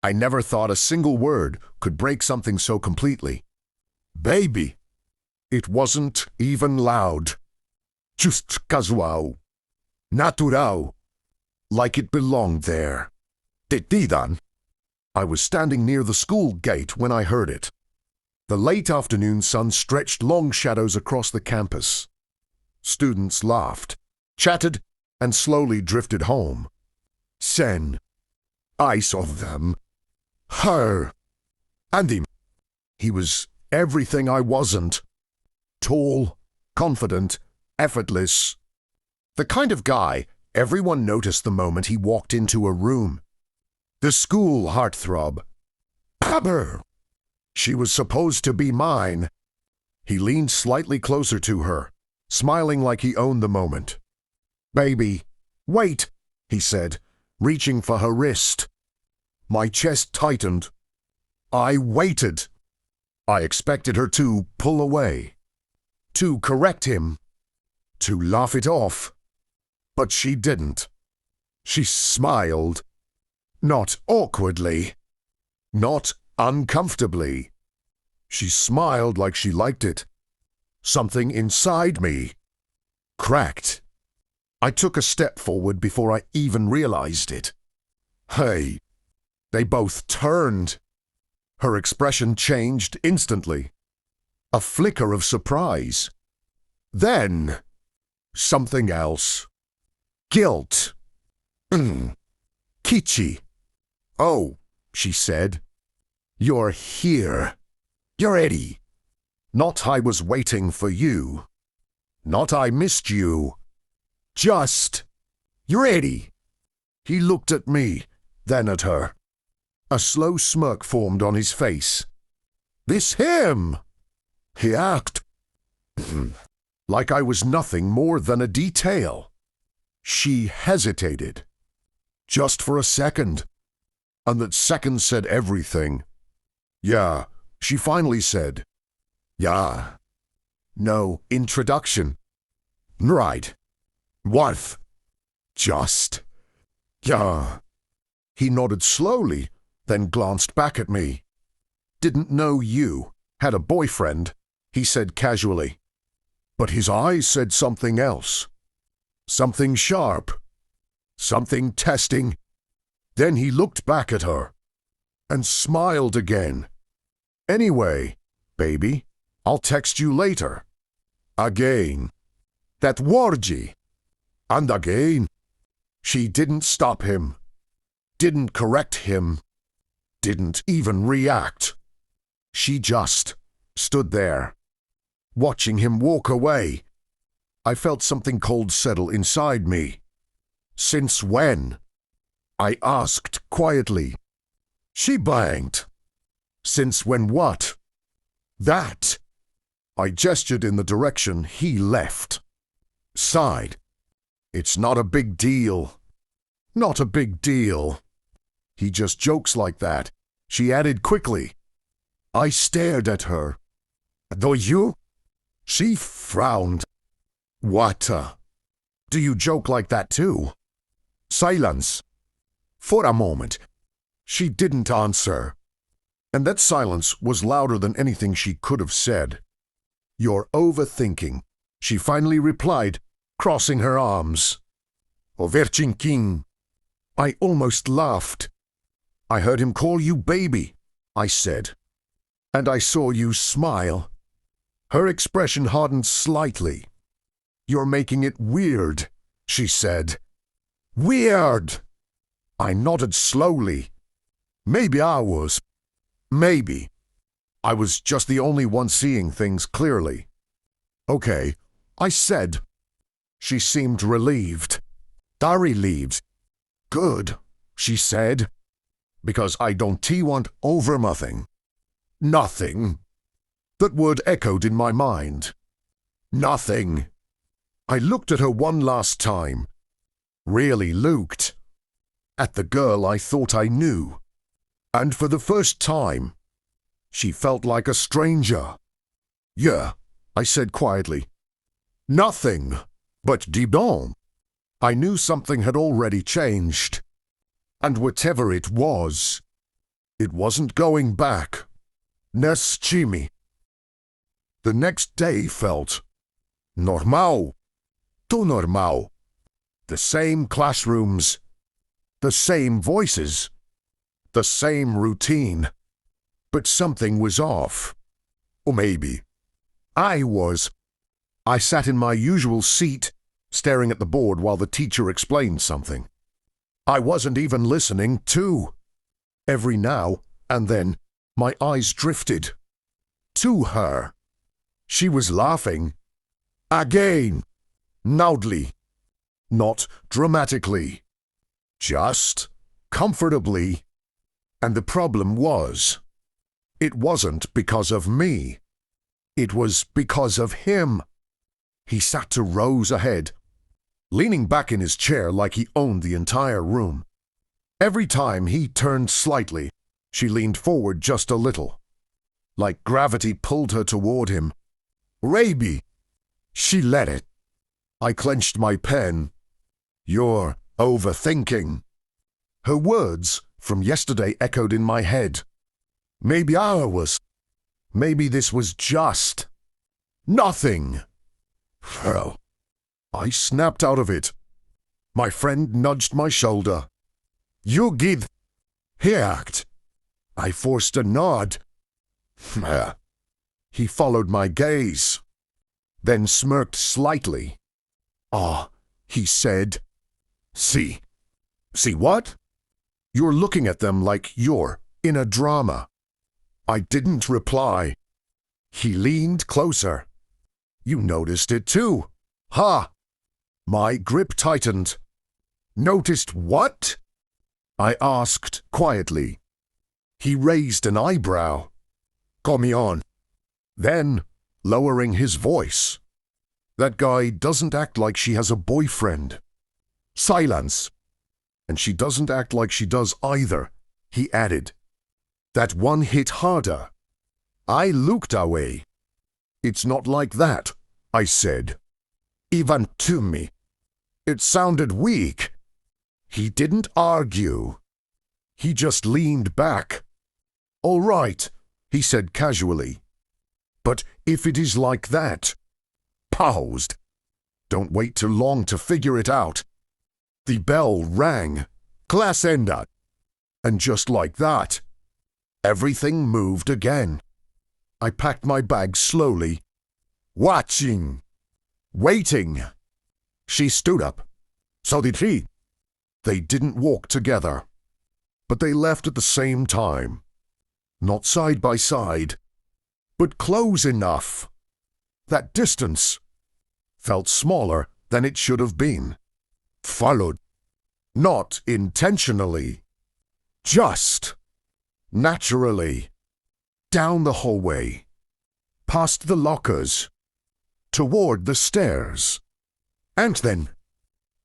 I never thought a single word could break something so completely. Baby. It wasn't even loud. Just casual. Natural. Like it belonged there. Tetidan. I was standing near the school gate when I heard it. The late afternoon sun stretched long shadows across the campus. Students laughed, chatted, and slowly drifted home. Sen. I saw them. Her. And him. He was everything I wasn't. Tall, confident, effortless. The kind of guy everyone noticed the moment he walked into a room. The school heartthrob. Aber. She was supposed to be mine. He leaned slightly closer to her, smiling like he owned the moment. Baby, wait, he said, reaching for her wrist. My chest tightened. I waited. I expected her to pull away, to correct him, to laugh it off. But she didn't. She smiled. Not awkwardly. Not uncomfortably. She smiled like she liked it. Something inside me cracked. I took a step forward before I even realized it. Hey. They both turned. Her expression changed instantly. A flicker of surprise. Then, something else. Guilt. Kitschy. Oh, she said. You're here. You're Eddie. Not I was waiting for you. Not I missed you. Just, you're Eddie. He looked at me, then at her. A slow smirk formed on his face. This him! He acted like I was nothing more than a detail. She hesitated. Just for a second. And that second said everything. Yeah, she finally said. Yeah. No introduction. Right. What? Just. Yeah. He nodded slowly, then glanced back at me. Didn't know you. Had a boyfriend, he said casually. But his eyes said something else. Something sharp. Something testing. Then he looked back at her. And smiled again. Anyway, baby, I'll text you later. Again. That wargy. And again. She didn't stop him. Didn't correct him. Didn't even react. She just stood there, watching him walk away. I felt something cold settle inside me. Since when? I asked quietly. She blanked. Since when what? That. I gestured in the direction he left. Sighed. It's not a big deal. Not a big deal. He just jokes like that, she added quickly. I stared at her. Do you? She frowned. What? Do you joke like that too? Silence. For a moment. She didn't answer. And that silence was louder than anything she could have said. You're overthinking, she finally replied, crossing her arms. Overthinking. I almost laughed. I heard him call you baby, I said. And I saw you smile. Her expression hardened slightly. You're making it weird, she said. Weird! I nodded slowly. Maybe I was. Maybe. I was just the only one seeing things clearly. Okay, I said. She seemed relieved. Relieved. Good, she said. Because I don't want over nothing. Nothing. That word echoed in my mind. Nothing. I looked at her one last time. Really looked. At the girl I thought I knew. And for the first time, she felt like a stranger. Yeah, I said quietly. Nothing. But dis donc. I knew something had already changed. And whatever it was, It wasn't going back. Nescimi. The next day felt normal. Too normal. The same classrooms. The same voices. The same routine. But something was off. Or maybe I was. I sat in my usual seat, staring at the board while the teacher explained something. I wasn't even listening, too. Every now and then, my eyes drifted to her. She was laughing. Again. Loudly. Not dramatically. Just comfortably. And the problem was, it wasn't because of me. It was because of him. He sat 2 rows ahead, leaning back in his chair like he owned the entire room. Every time he turned slightly, she leaned forward just a little. Like gravity pulled her toward him. Raby! She let it. I clenched my pen. You're overthinking. Her words from yesterday echoed in my head. Maybe I was. Maybe this was just nothing. Well, I snapped out of it. My friend nudged my shoulder. You gid. He act. I forced a nod. He followed my gaze, then smirked slightly. Ah, he said. See. See what? You're looking at them like you're in a drama. I didn't reply. He leaned closer. You noticed it too. Ha! My grip tightened. Noticed what? I asked quietly. He raised an eyebrow. Come on. Then, lowering his voice. That guy doesn't act like she has a boyfriend. Silence. And she doesn't act like she does either, he added. That one hit harder. I looked away. It's not like that, I said. Even to me. It sounded weak. He didn't argue. He just leaned back. All right, he said casually. But if it is like that. Paused. Don't wait too long to figure it out. The bell rang. Class ended. And just like that, everything moved again. I packed my bag slowly. Watching. Waiting. She stood up. So did he. They didn't walk together. But they left at the same time. Not side by side, but close enough. That distance felt smaller than it should have been. Followed. Not intentionally. Just naturally. Down the hallway. Past the lockers. Toward the stairs. And then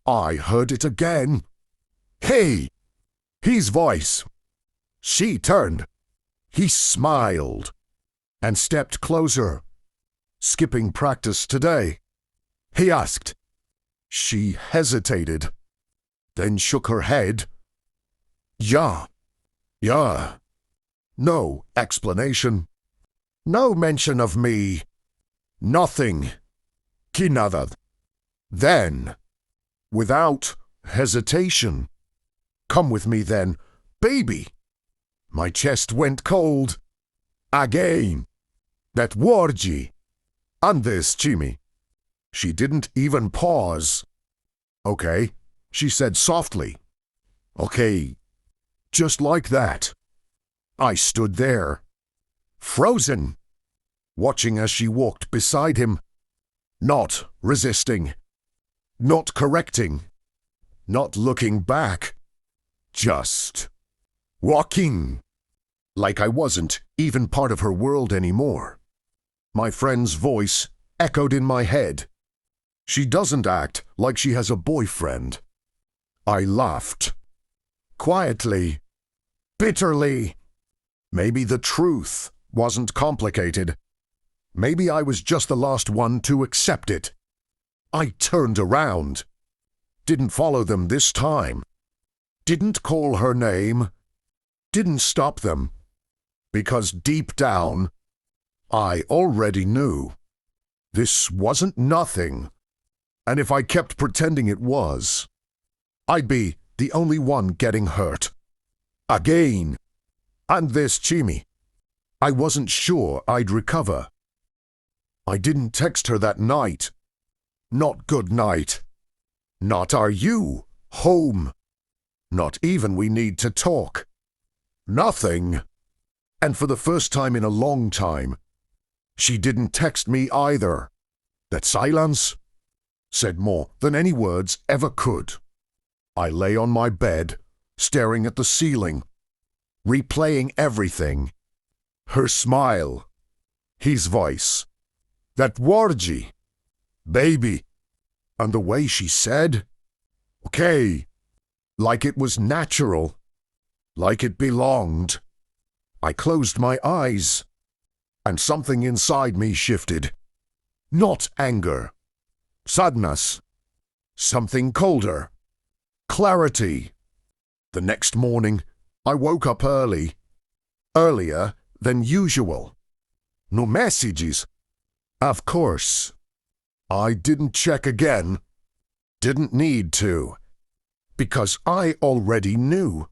I heard it again. Hey! His voice. She turned. He smiled and stepped closer. Skipping practice today. He asked. She hesitated, then shook her head. Yeah. No explanation. No mention of me. Nothing. Kinada. Then, without hesitation. Come with me then, baby. My chest went cold. Again. That wargy. And this, Jimmy. She didn't even pause. Okay, she said softly. Okay. Just like that. I stood there. Frozen. Watching as she walked beside him. Not resisting. Not correcting. Not looking back. Just walking. Like I wasn't even part of her world anymore. My friend's voice echoed in my head. She doesn't act like she has a boyfriend. I laughed. Quietly. Bitterly. Maybe the truth wasn't complicated. Maybe I was just the last one to accept it. I turned around. Didn't follow them this time. Didn't call her name. didn't stop them, because deep down, I already knew. This wasn't nothing, and if I kept pretending it was, I'd be the only one getting hurt. Again. And this Chimmy, I wasn't sure I'd recover. I didn't text her that night. Not good night. Not are you home. Not even we need to talk. Nothing. And for the first time in a long time, she didn't text me either. That silence said more than any words ever could. I lay on my bed, staring at the ceiling, replaying everything. Her smile, his voice, that wargy, baby, and the way she said, okay, like it was natural, like it belonged. I closed my eyes, and something inside me shifted. Not anger, sadness, something colder, clarity. The next morning, I woke up early, earlier than usual. No messages. Of course. I didn't check again. Didn't need to. Because I already knew.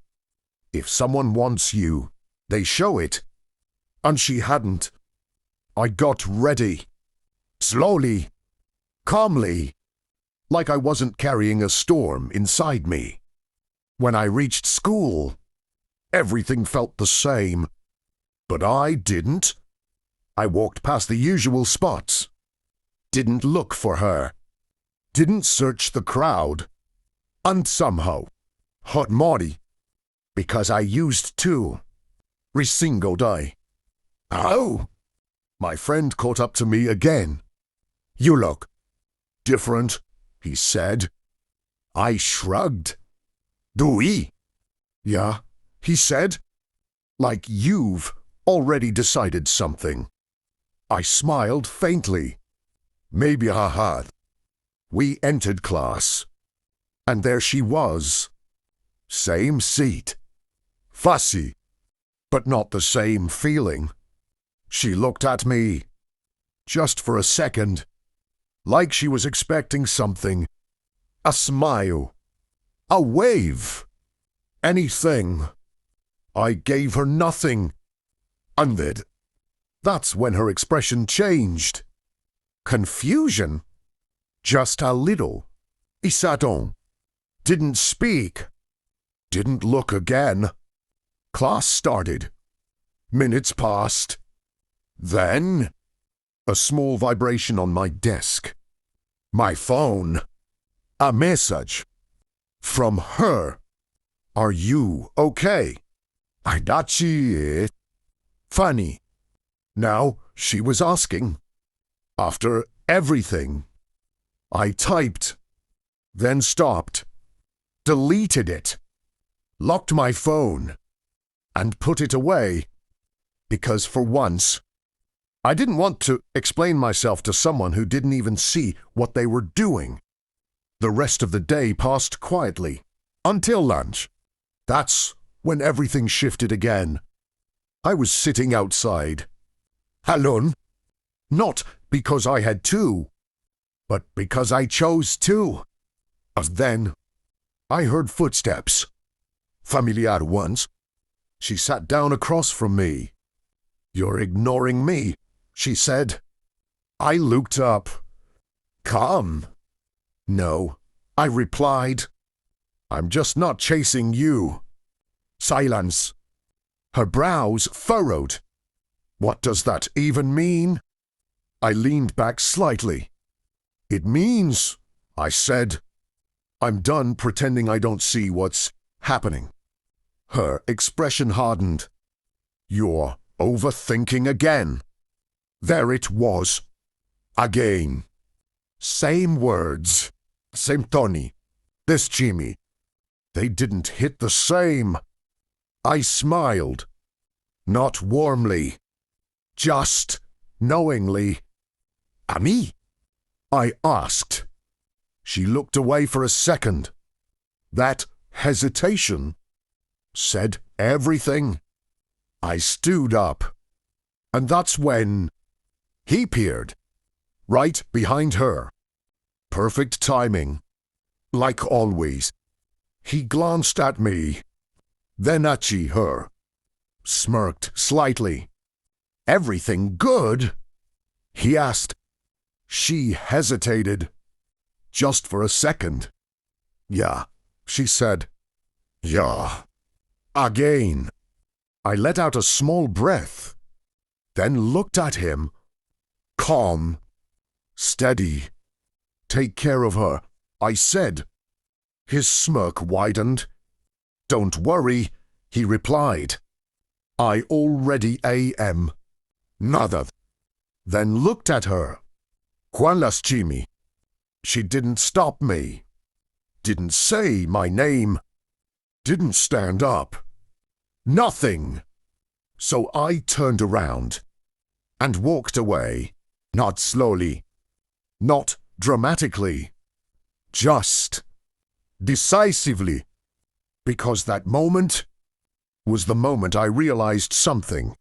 If someone wants you, they show it. And she hadn't. I got ready. Slowly. Calmly. Like I wasn't carrying a storm inside me. When I reached school, everything felt the same. But I didn't. I walked past the usual spots. Didn't look for her. Didn't search the crowd. And somehow, hot Marty, because I used to, resingled I. Oh! My friend caught up to me again. You look different, he said. I shrugged. Do we? Yeah, he said. Like you've already decided something. I smiled faintly. Maybe I had. We entered class. And there she was. Same seat. Fussy. But not the same feeling. She looked at me. Just for a second. Like she was expecting something. A smile. A wave. Anything. I gave her nothing. And that's when her expression changed. Confusion. Just a little. He sat on. Didn't speak. Didn't look again. Class started. Minutes passed. Then, a small vibration on my desk. My phone. A message. From her. Are you okay? I dachi. Funny. Now she was asking. After everything. I typed. Then stopped. Deleted it. Locked my phone. And put it away. Because for once, I didn't want to explain myself to someone who didn't even see what they were doing. The rest of the day passed quietly. Until lunch. That's when everything shifted again. I was sitting outside. Alone. Not because I had to, but because I chose to. And then, I heard footsteps. Familiar ones. She sat down across from me. You're ignoring me, she said. I looked up. Come. No, I replied. I'm just not chasing you. Silence. Her brows furrowed. What does that even mean? I leaned back slightly. It means, I said, I'm done pretending I don't see what's happening. Her expression hardened. You're overthinking again. There it was. Again. Same words. Same Tony. This Jimmy. They didn't hit the same. I smiled. Not warmly. Just knowingly. Ami? I asked. She looked away for a second. That hesitation. Said everything. I stood up. And that's when he peered. Right behind her. Perfect timing. Like always. He glanced at me. Then at her. Smirked slightly. Everything good? He asked. She hesitated. Just for a second. Yeah, she said. Yeah. Again. I let out a small breath. Then looked at him. Calm. Steady. Take care of her, I said. His smirk widened. Don't worry, he replied. I already am. Nada. Then looked at her. Juan las Jimmy. She didn't stop me. Didn't say my name. Didn't stand up. Nothing. So I turned around and walked away, not slowly, not dramatically, just decisively, because that moment was the moment I realized something.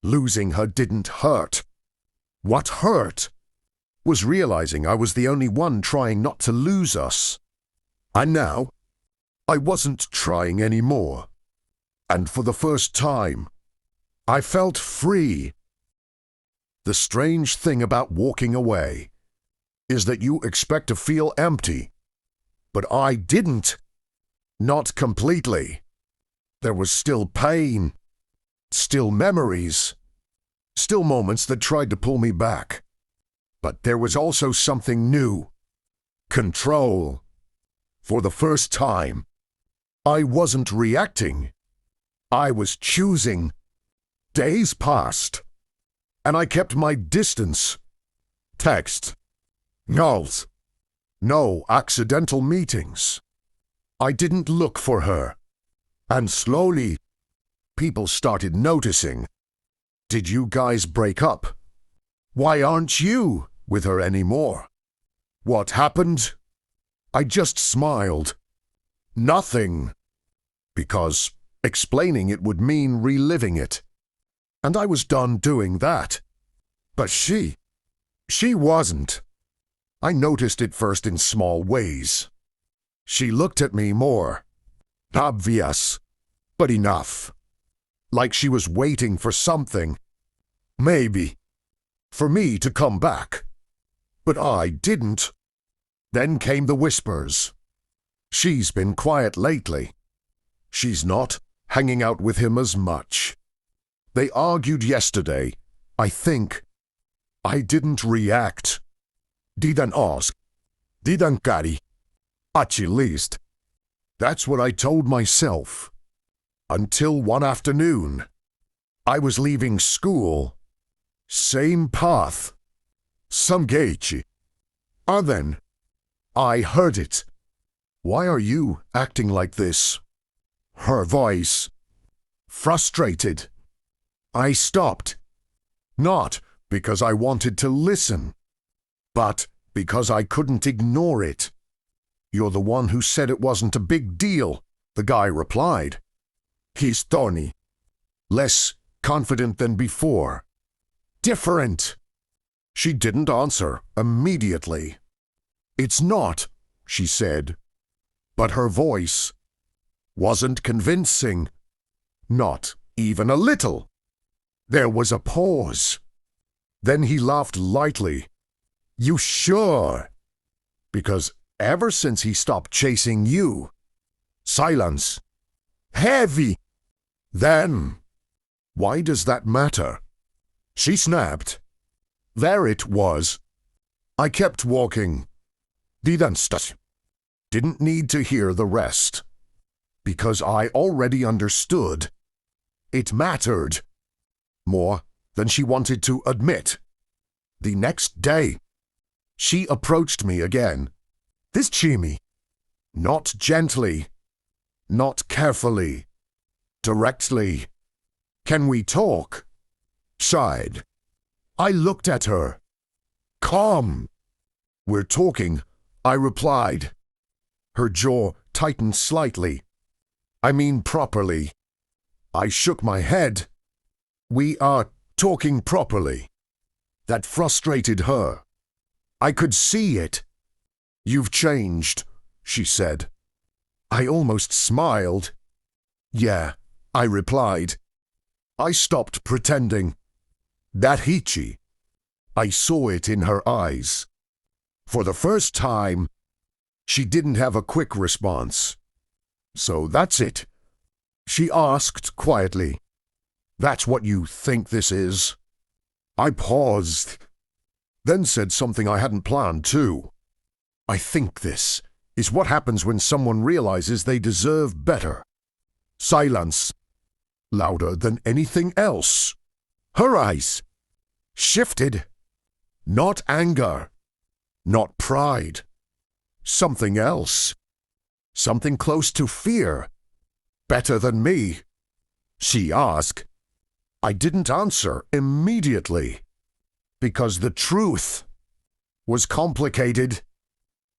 Losing her didn't hurt. What hurt was realizing I was the only one trying not to lose us. And now, I wasn't trying anymore. And for the first time, I felt free. The strange thing about walking away is that you expect to feel empty. But I didn't. Not completely. There was still pain. Still memories. Still moments that tried to pull me back. But there was also something new. Control. For the first time, I wasn't reacting. I was choosing. Days passed, and I kept my distance. Text. Nulls. No accidental meetings. I didn't look for her. And slowly, people started noticing. Did you guys break up? Why aren't you with her anymore? What happened? I just smiled. Nothing. Because explaining it would mean reliving it. And I was done doing that. But she wasn't. I noticed it first in small ways. She looked at me more. Obvious, but enough. Like she was waiting for something. Maybe. For me to come back. But I didn't. Then came the whispers. She's been quiet lately. She's not hanging out with him as much. They argued yesterday, I think. I didn't react. Didn't ask. Didn't carry. At least. That's what I told myself. Until one afternoon. I was leaving school. Same path. Some gate. And then I heard it. Why are you acting like this? Her voice. Frustrated. I stopped. Not because I wanted to listen, but because I couldn't ignore it. You're the one who said it wasn't a big deal, the guy replied. He's thorny. Less confident than before. Different. She didn't answer immediately. It's not, she said. But her voice wasn't convincing. Not even a little. There was a pause. Then he laughed lightly. You sure? Because ever since he stopped chasing you. Silence. Heavy. Then. Why does that matter? She snapped. There it was. I kept walking. Didn't need to hear the rest. Because I already understood. It mattered. More than she wanted to admit. The next day, she approached me again. This Chimi. Not gently. Not carefully. Directly. Can we talk? Sighed. I looked at her. Calm. We're talking, I replied. Her jaw tightened slightly. I mean properly. I shook my head. We are talking properly. That frustrated her. I could see it. You've changed, she said. I almost smiled. Yeah, I replied. I stopped pretending. That Hichi. I saw it in her eyes. For the first time, she didn't have a quick response. So that's it. She asked quietly. That's what you think this is? I paused, then said something I hadn't planned too. I think this is what happens when someone realizes they deserve better. Silence. Louder than anything else. Her eyes shifted. Not anger. Not pride. Something else. Something close to fear. Better than me. She asked. I didn't answer immediately. Because the truth was complicated.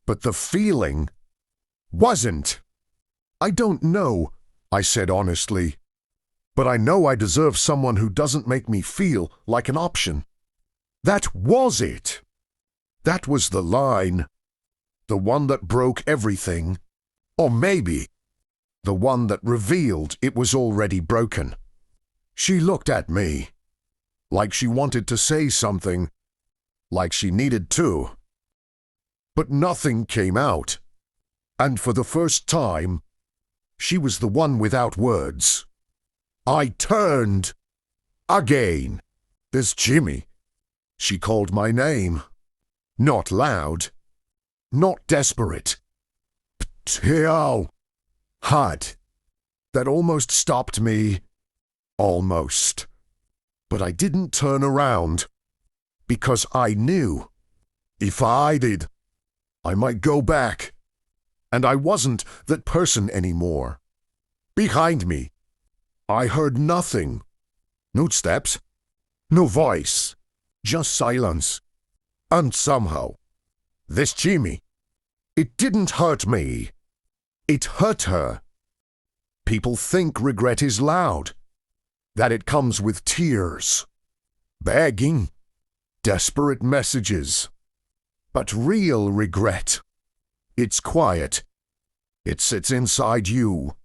But the feeling wasn't. I don't know, I said honestly. But I know I deserve someone who doesn't make me feel like an option. That was it. That was the line. The one that broke everything. Or maybe the one that revealed it was already broken. She looked at me. Like she wanted to say something. Like she needed to. But nothing came out. And for the first time, she was the one without words. I turned. Again. This Jimmy. She called my name. Not loud. Not desperate. Betrayal. Hard. That almost stopped me. Almost. But I didn't turn around. Because I knew. If I did, I might go back. And I wasn't that person anymore. Behind me, I heard nothing. No steps. No voice. Just silence. And somehow, this Jimmy, it didn't hurt me. It hurt her. People think regret is loud. That it comes with tears. Begging. Desperate messages. But real regret, it's quiet. It sits inside you.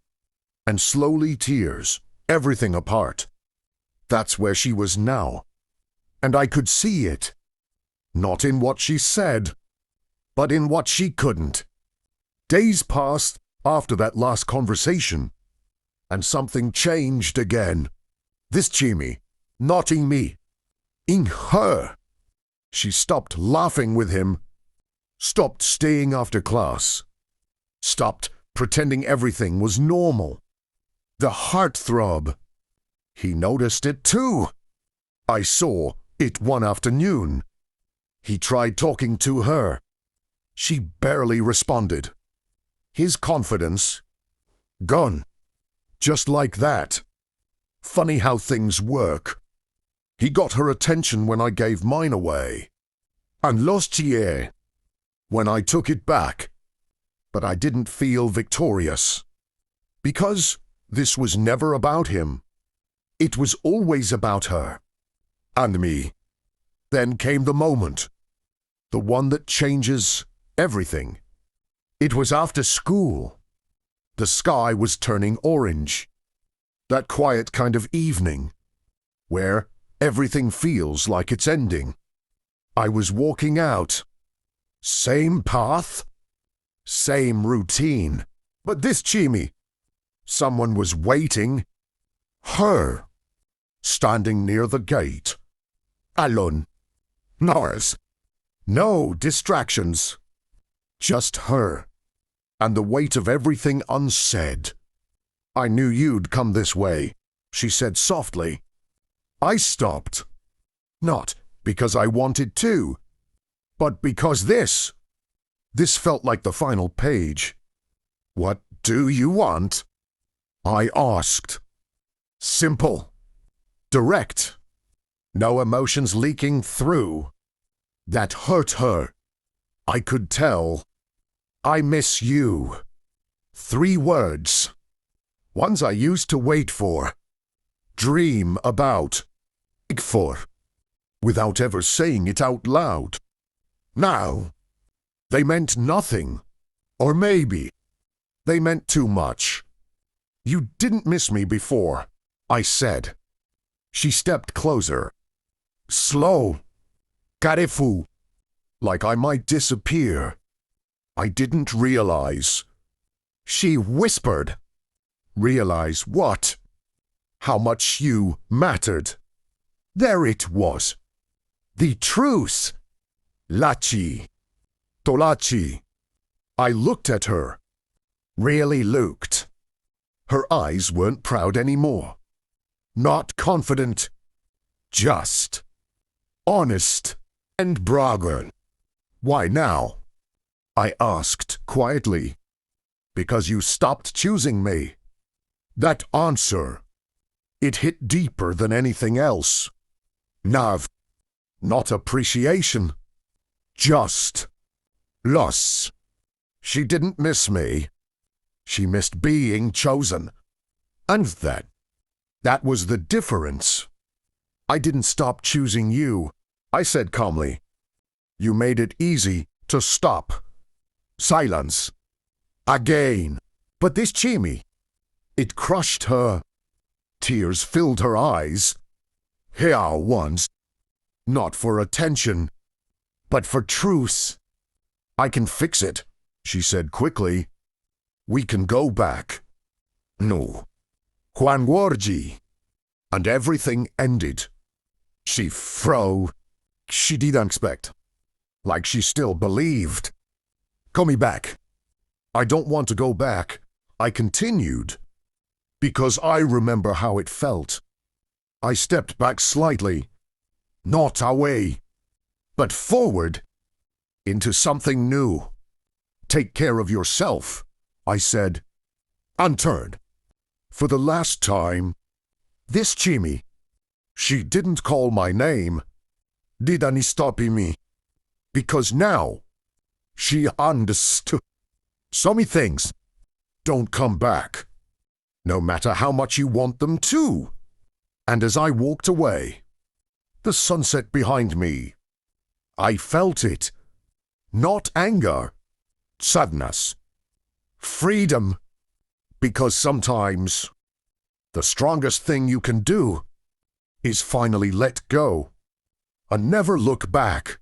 And slowly tears everything apart. That's where she was now. And I could see it. Not in what she said, but in what she couldn't. Days passed after that last conversation. And something changed again. This Jimmy, not in me. In her. She stopped laughing with him. Stopped staying after class. Stopped pretending everything was normal. The heartthrob. He noticed it too. I saw it one afternoon. He tried talking to her. She barely responded. His confidence gone. Just like that. Funny how things work. He got her attention when I gave mine away. And lost hier when I took it back. But I didn't feel victorious. Because this was never about him. It was always about her. And me. Then came the moment. The one that changes everything. It was after school. The sky was turning orange. That quiet kind of evening. Where everything feels like it's ending. I was walking out. Same path. Same routine. But this Jimmy. Someone was waiting. Her. Standing near the gate. Alone. Noise. No distractions. Just her. And the weight of everything unsaid. I knew you'd come this way, she said softly. I stopped. Not because I wanted to, but because this felt like the final page. What do you want? I asked. Simple. Direct. No emotions leaking through. That hurt her. I could tell. I miss you. 3 words. Ones I used to wait for, dream about, beg for, without ever saying it out loud. Now, they meant nothing. Or maybe they meant too much. You didn't miss me before, I said. She stepped closer. Slow. Carefu. Like I might disappear. I didn't realize. She whispered. Realize what? How much you mattered. There it was. The truce. Lachi. Tolachi. I looked at her. Really looked. Her eyes weren't proud anymore. Not confident. Just. Honest. And braggart. Why now? I asked quietly. Because you stopped choosing me. That answer. It hit deeper than anything else. Nav. Not appreciation. Just. Loss. She didn't miss me. She missed being chosen. And that was the difference. I didn't stop choosing you, I said calmly. You made it easy to stop. Silence. Again. But this Chimi, it crushed her. Tears filled her eyes. Here once. Not for attention, but for truce. I can fix it, she said quickly. We can go back. No. Juan Warji. And everything ended. She didn't expect. Like she still believed. Call me back. I don't want to go back, I continued. Because I remember how it felt. I stepped back slightly. Not away, but forward. Into something new. Take care of yourself, I said. And turned. For the last time. This Chimi. She didn't call my name. Didn't stop me. Because now. She understood. So many things don't come back. No matter how much you want them to. And as I walked away. The sunset behind me. I felt it. Not anger. Sadness. Freedom. Because sometimes the strongest thing you can do is finally let go and never look back.